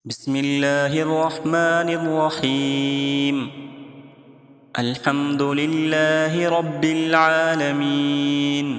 بسم الله الرحمن الرحيم. الحمد لله رب العالمين،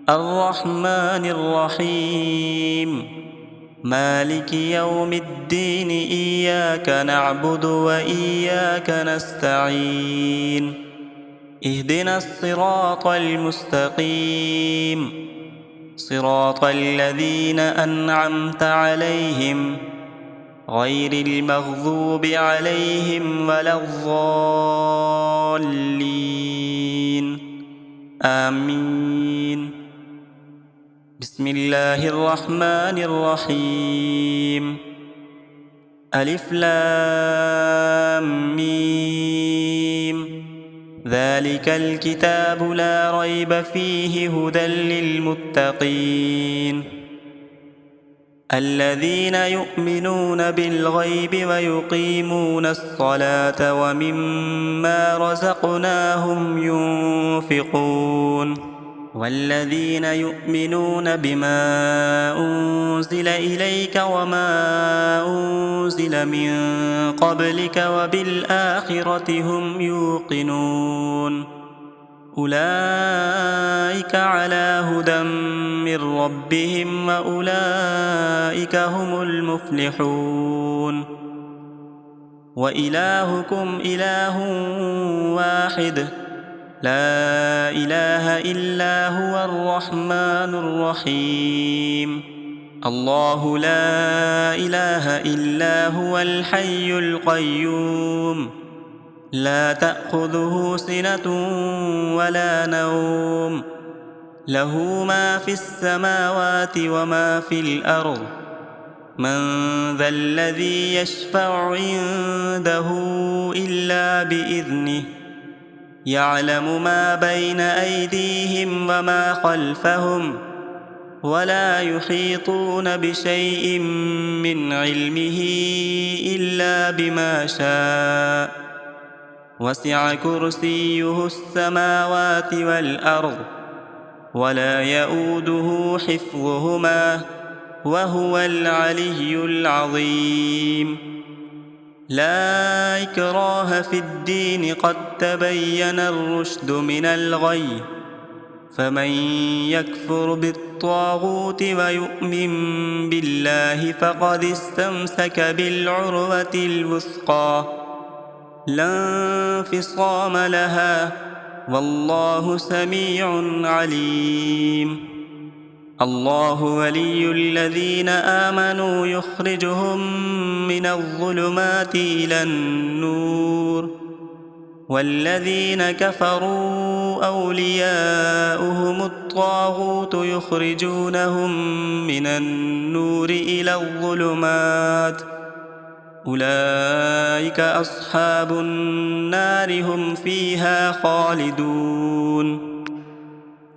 الرحمن الرحيم، مالك يوم الدين. إياك نعبد وإياك نستعين، اهدنا الصراط المستقيم، صراط الذين أنعمت عليهم غير المغضوب عليهم ولا الضالين، آمين. بسم الله الرحمن الرحيم. ألف لام ميم، ذلك الكتاب لا ريب فيه هدى للمتقين الذين يؤمنون بالغيب ويقيمون الصلاة ومما رزقناهم ينفقون والذين يؤمنون بما أنزل إليك وما أنزل من قبلك وبالآخرة هم يوقنون أولئك على هدى من ربهم وأولئك هم المفلحون. وإلهكم إله واحد، لا إله إلا هو الرحمن الرحيم. الله لا إله إلا هو الحي القيوم، لا تأخذه سنة ولا نوم، له ما في السماوات وما في الأرض. من ذا الذي يشفع عنده إلا بإذنه، يعلم ما بين أيديهم وما خلفهم، ولا يحيطون بشيء من علمه إلا بما شاء. وسع كرسيه السماوات والأرض، ولا يئوده حفظهما، وهو العلي العظيم. لا إكراه في الدين، قد تبين الرشد من الغي، فمن يكفر بالطاغوت ويؤمن بالله فقد استمسك بالعروة الوثقى، لا انفصام لها، والله سميع عليم. الله ولي الذين آمنوا يخرجهم من الظلمات إلى النور، والذين كفروا أولياؤهم الطاغوت يخرجونهم من النور إلى الظلمات، أولئك أصحاب النار هم فيها خالدون.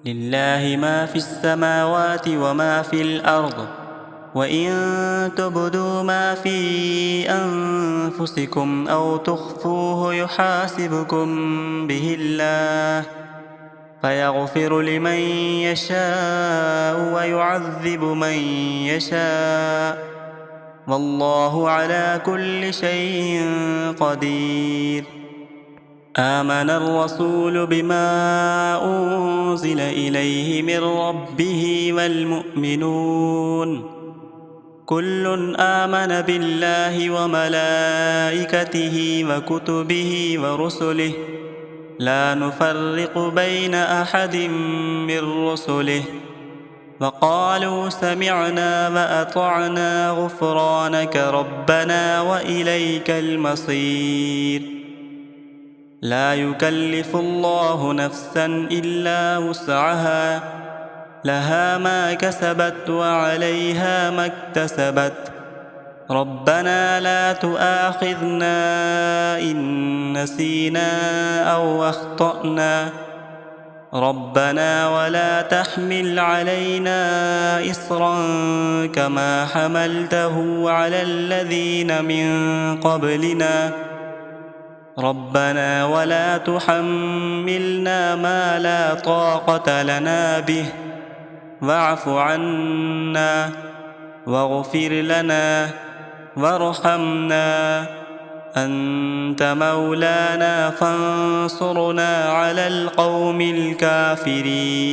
لله ما في السماوات وما في الأرض، وإن تبدوا ما في أنفسكم أو تخفوه يحاسبكم به الله، فيغفر لمن يشاء ويعذب من يشاء، والله على كل شيء قدير. آمن الرسول بما أنزل إليه من ربه والمؤمنون كل آمن بالله وملائكته وكتبه ورسله، لا نفرق بين أحد من رسله، وقالوا سمعنا وأطعنا غفرانك ربنا وإليك المصير. لا يكلف الله نفسا إلا وسعها، لها ما كسبت وعليها ما اكتسبت. ربنا لا تؤاخذنا إن نسينا أو أخطأنا، ربنا ولا تحمل علينا إصرا كما حملته على الذين من قبلنا، ربنا ولا تحملنا ما لا طاقة لنا به، واعف عنا واغفر لنا وارحمنا، أنت مولانا فانصرنا على القوم الكافرين.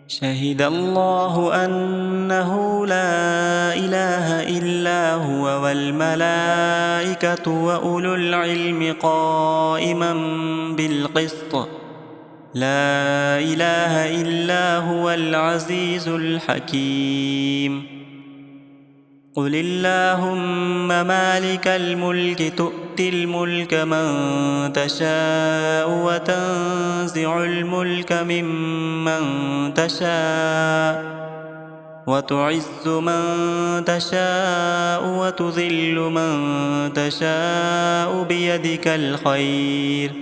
شهد الله أنه لا إله إلا هو والملائكة وأولو العلم قائما بالقسط، لا إله إلا هو العزيز الحكيم. قل اللهم مالك الملك تؤتي الملك من تشاء وتنزع الملك ممن تشاء وتعز من تشاء وتذل من تشاء بيدك الخير،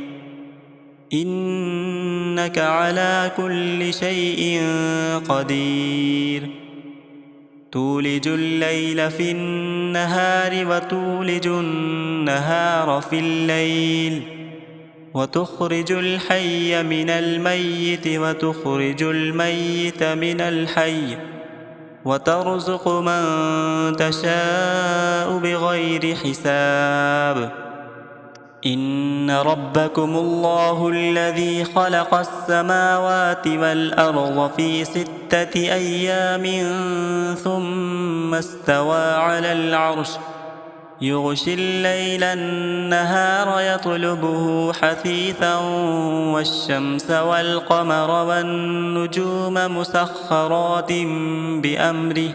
إنك على كل شيء قدير. تولج الليل في النهار وتولج النهار في الليل، وتخرج الحي من الميت وتخرج الميت من الحي، وترزق من تشاء بغير حساب. إن ربكم الله الذي خلق السماوات والأرض في 6 أيام ثم استوى على العرش، يغشي الليل النهار يطلبه حثيثا، والشمس والقمر والنجوم مسخرات بأمره،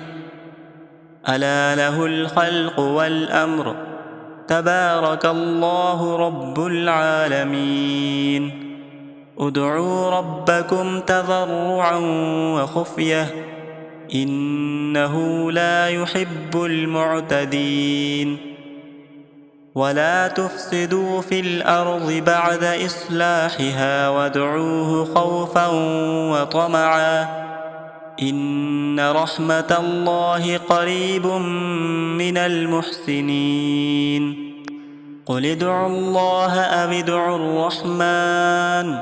ألا له الخلق والأمر، تبارك الله رب العالمين. ادعوا ربكم تضرعا وخفية، إنه لا يحب المعتدين. ولا تفسدوا في الأرض بعد إصلاحها وادعوه خوفا وطمعا، إن رحمة الله قريب من المحسنين. قل ادعوا الله أو ادعوا الرحمن،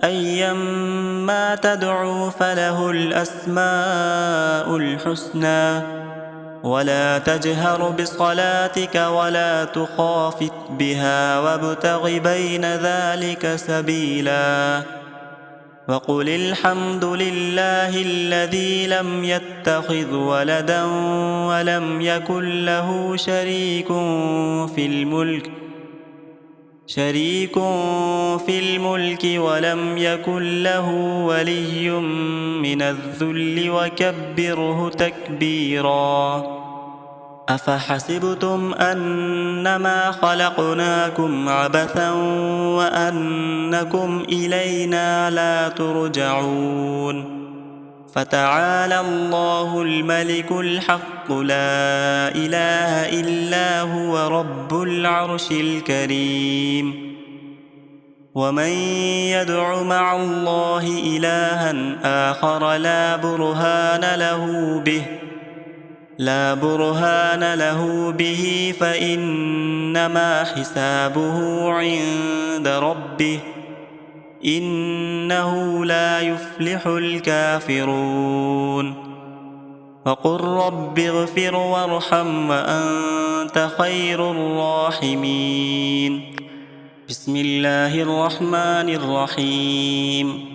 أيما تدعوا فله الأسماء الحسنى، ولا تجهر بصلاتك ولا تخافت بها وابتغ بين ذلك سبيلا. وقل الحمد لله الذي لم يتخذ ولدا ولم يكن له شريك في الملك ولم يكن له ولي من الذل وكبره تكبيرا. أفحسبتم أنما خلقناكم عبثا وأنكم إلينا لا ترجعون؟ فتعالى الله الملك الحق لا إله إلا هو رب العرش الكريم. ومن يدع مع الله إلها آخر لا برهان له به فإنما حسابه عند ربه، إنه لا يفلح الكافرون. وقل رب اغفر وارحم وأنت خير الراحمين. بسم الله الرحمن الرحيم.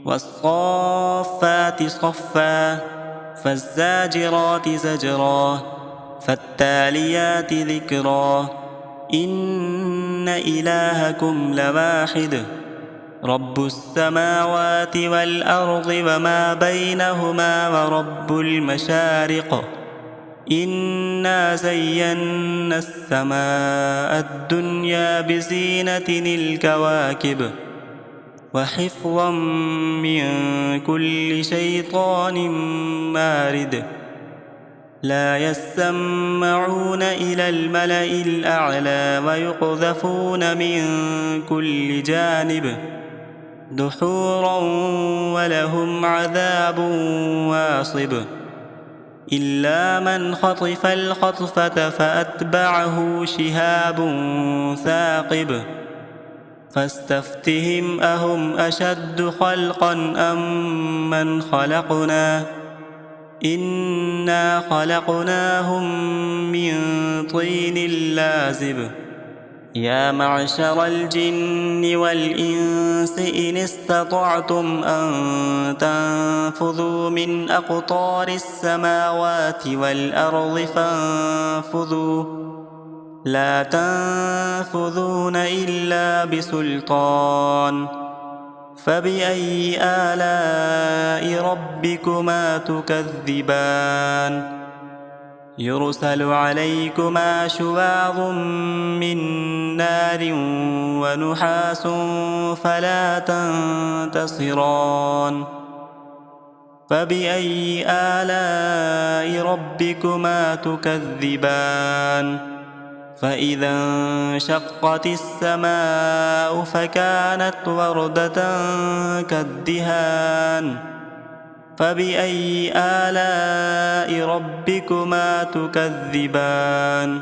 والصافات صفا، فالزاجرات زجرا، فالتاليات ذكرا، إن إلهكم لواحد، رب السماوات والأرض وما بينهما ورب المشارق. إنا زينا السماء الدنيا بزينة الكواكب، وحفظا من كل شيطان مارد. لا يسمعون إلى الملأ الأعلى ويقذفون من كل جانب دحورا، ولهم عذاب واصب. إلا من خطف الخطفة فأتبعه شهاب ثاقب. فاستفتهم أهم أشد خلقا أم من خلقنا، إنا خلقناهم طين لازب يا معشر الجن والإنس إن استطعتم أن تنفذوا من أقطار السماوات والأرض فانفذوا لا تنفذون إلا بسلطان فبأي آلاء ربكما تكذبان يرسل عليكما شواظ من نار ونحاس فلا تنتصران فبأي آلاء ربكما تكذبان فإذا انشقت السماء فكانت وردة كالدهان فبأي آلاء ربكما تكذبان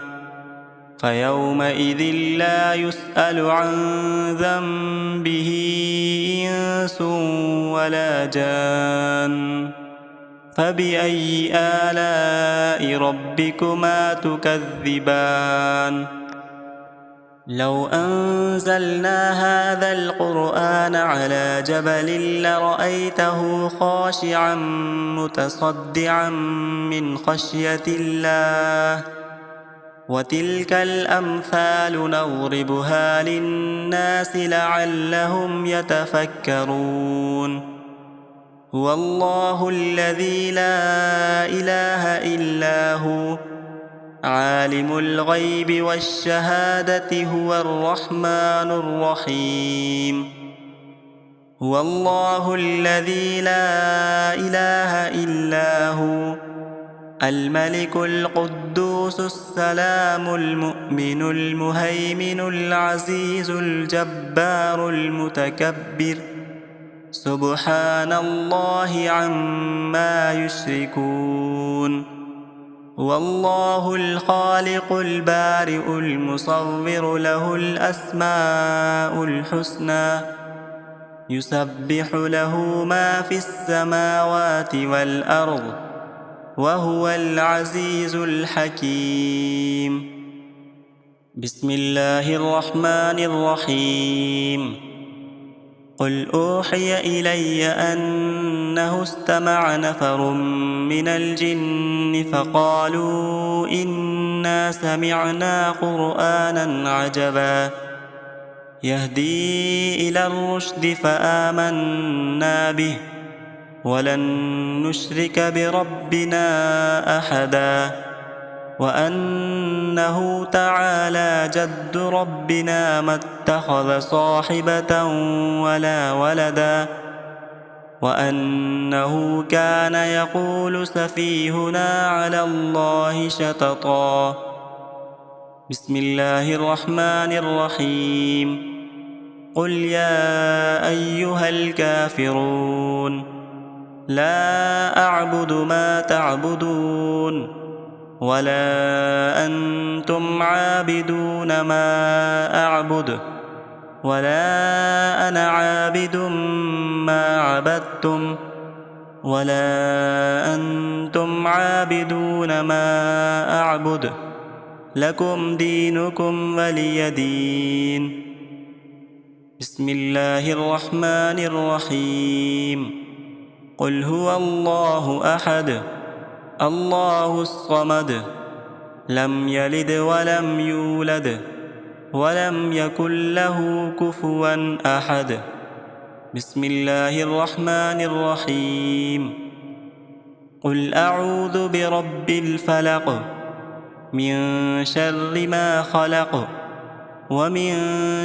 فيومئذ لا يسأل عن ذنبه إنس ولا جان فبأي آلاء ربكما تكذبان لو أنزلنا هذا القرآن على جبل لرأيته خاشعا متصدعا من خشية الله وتلك الأمثال نضربها للناس لعلهم يتفكرون هو الله الذي لا إله إلا هو عالم الغيب والشهادة هو الرحمن الرحيم هو الله الذي لا إله إلا هو الملك القدوس السلام المؤمن المهيمن العزيز الجبار المتكبر سبحان الله عما يشركون هو الله الخالق البارئ المصور له الأسماء الحسنى يسبح له ما في السماوات والأرض وهو العزيز الحكيم بسم الله الرحمن الرحيم قل أوحي إلي أنه استمع نفر من الجن فقالوا إنا سمعنا قرآنا عجبا يهدي إلى الرشد فآمنا به ولن نشرك بربنا أحدا وأنه تعالى جد ربنا ما اتخذ صاحبة ولا ولدا وأنه كان يقول سفيهنا على الله شططا بسم الله الرحمن الرحيم قل يا أيها الكافرون لا أعبد ما تعبدون ولا أنتم عابدون ما أعبد ولا أنا عابد ما عبدتم ولا أنتم عابدون ما أعبد لكم دينكم ولي دين بسم الله الرحمن الرحيم قل هو الله أحد الله الصمد لم يلد ولم يولد ولم يكن له كفوا أحد بسم الله الرحمن الرحيم قل أعوذ برب الفلق من شر ما خلق ومن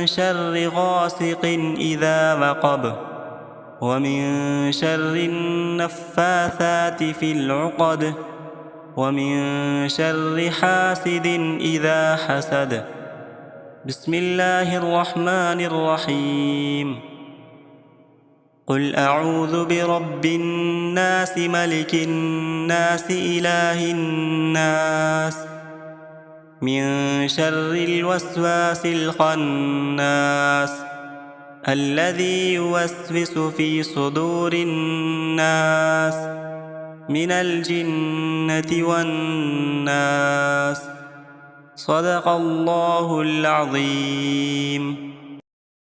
شر غاسق إذا وقب ومن شر النفاثات في العقد ومن شر حاسد إذا حسد بسم الله الرحمن الرحيم قل أعوذ برب الناس ملك الناس إله الناس من شر الوسواس الخناس الذي يوسوس في صدور الناس من الجنة والناس صدق الله العظيم.